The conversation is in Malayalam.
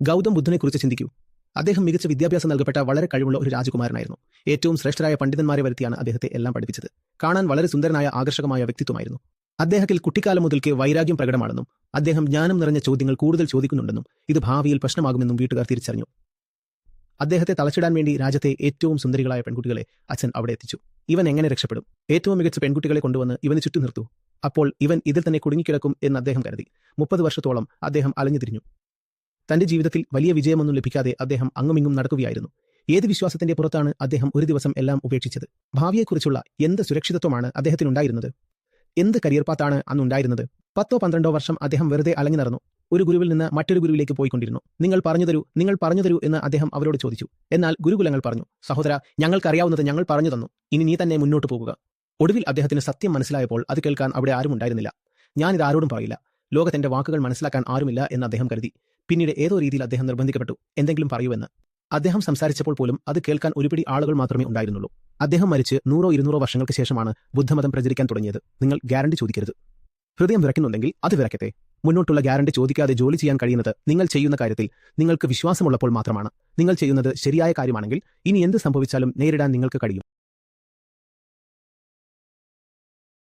ഗൗതം ബുദ്ധനെക്കുറിച്ച് ചിന്തിക്കൂ. അദ്ദേഹം മികച്ച വിദ്യാഭ്യാസം നൽകപ്പെട്ട വളരെ കഴിവുള്ള ഒരു രാജകുമാരനായിരുന്നു. ഏറ്റവും ശ്രേഷ്ഠരായ പണ്ഡിതന്മാരെ വരുത്തിയാണ് അദ്ദേഹത്തെ എല്ലാം പഠിപ്പിച്ചത്. കാണാൻ വളരെ സുന്ദരനായ ആകർഷകമായ വ്യക്തിത്വമായിരുന്നു. അദ്ദേഹത്തിൽ കുട്ടിക്കാലം മുതൽക്ക് വൈരാഗ്യം പ്രകടമാണെന്നും അദ്ദേഹം ജ്ഞാനം നിറഞ്ഞ ചോദ്യങ്ങൾ കൂടുതൽ ചോദിക്കുന്നുണ്ടെന്നും ഇത് ഭാവിയിൽ പ്രശ്നമാകുമെന്നും വീട്ടുകാർ തിരിച്ചറിഞ്ഞു. അദ്ദേഹത്തെ തളച്ചിടാൻ വേണ്ടി രാജ്യത്തെ ഏറ്റവും സുന്ദരികളായ പെൺകുട്ടികളെ അച്ഛൻ അവിടെ എത്തിച്ചു. ഇവൻ എങ്ങനെ രക്ഷപ്പെടും? ഏറ്റവും മികച്ച പെൺകുട്ടികളെ കൊണ്ടുവന്ന് ഇവന് ചുറ്റും നിർത്തൂ. അപ്പോൾ ഇവൻ ഇതിൽ തന്നെ കുടുങ്ങിക്കിടക്കും എന്ന് അദ്ദേഹം കരുതി. 30 വർഷത്തോളം അദ്ദേഹം അലഞ്ഞുതിരിഞ്ഞു. തന്റെ ജീവിതത്തിൽ വലിയ വിജയമൊന്നും ലഭിക്കാതെ അദ്ദേഹം അങ്ങുമിങ്ങും നടക്കുകയായിരുന്നു. ഏത് വിശ്വാസത്തിന്റെ പുറത്താണ് അദ്ദേഹം ഒരു ദിവസം എല്ലാം ഉപേക്ഷിച്ചത്? ഭാവിയെക്കുറിച്ചുള്ള എന്ത് സുരക്ഷിതത്വമാണ് അദ്ദേഹത്തിനുണ്ടായിരുന്നത്? എന്ത് കരിയർ പാത്താണ് അന്നുണ്ടായിരുന്നത്? 10-12 വർഷം അദ്ദേഹം വെറുതെ അലഞ്ഞു നടന്നു. ഒരു ഗുരുവിൽ നിന്ന് മറ്റൊരു ഗുരുവിലേക്ക് പോയിക്കൊണ്ടിരുന്നു. നിങ്ങൾ പറഞ്ഞു തരൂ എന്ന് അദ്ദേഹം അവരോട് ചോദിച്ചു. എന്നാൽ ഗുരുകുലങ്ങൾ പറഞ്ഞു, സഹോദര, ഞങ്ങൾക്കറിയാവുന്നത് ഞങ്ങൾ പറഞ്ഞു തന്നു, ഇനി നീ തന്നെ മുന്നോട്ട് പോകുക. ഒടുവിൽ അദ്ദേഹത്തിന് സത്യം മനസ്സിലായപ്പോൾ അത് കേൾക്കാൻ അവിടെ ആരും ഉണ്ടായിരുന്നില്ല. ഞാനിത് ആരോടും പറയില്ല, ലോകത്തിന്റെ വാക്കുകൾ മനസ്സിലാക്കാൻ ആരുമില്ല എന്ന് അദ്ദേഹം കരുതി. പിന്നീട് ഏതോ രീതിയിൽ അദ്ദേഹം നിർബന്ധിക്കപ്പെട്ടു, എന്തെങ്കിലും പറയൂവെന്ന്. അദ്ദേഹം സംസാരിച്ചപ്പോൾ പോലും അത് കേൾക്കാൻ ഒരുപിടി ആളുകൾ മാത്രമേ ഉണ്ടായിരുന്നുള്ളൂ. അദ്ദേഹം മരിച്ച് 100-200 വർഷങ്ങൾക്ക് ശേഷമാണ് ബുദ്ധമതം പ്രചരിക്കാൻ തുടങ്ങിയത്. നിങ്ങൾ ഗ്യാരണ്ടി ചോദിക്കരുത്. ഹൃദയം വിറയ്ക്കുന്നുണ്ടെങ്കിൽ അത് വിറയ്ക്കട്ടെ. മുന്നോട്ടുള്ള ഗ്യാരണ്ടി ചോദിക്കാതെ ജോലി ചെയ്യാൻ കഴിയുന്നത് നിങ്ങൾ ചെയ്യുന്ന കാര്യത്തിൽ നിങ്ങൾക്ക് വിശ്വാസമുള്ളപ്പോൾ മാത്രമാണ്. നിങ്ങൾ ചെയ്യുന്നത് ശരിയായ കാര്യമാണെങ്കിൽ ഇനി എന്ത് സംഭവിച്ചാലും നേരിടാൻ നിങ്ങൾക്ക് കഴിയും.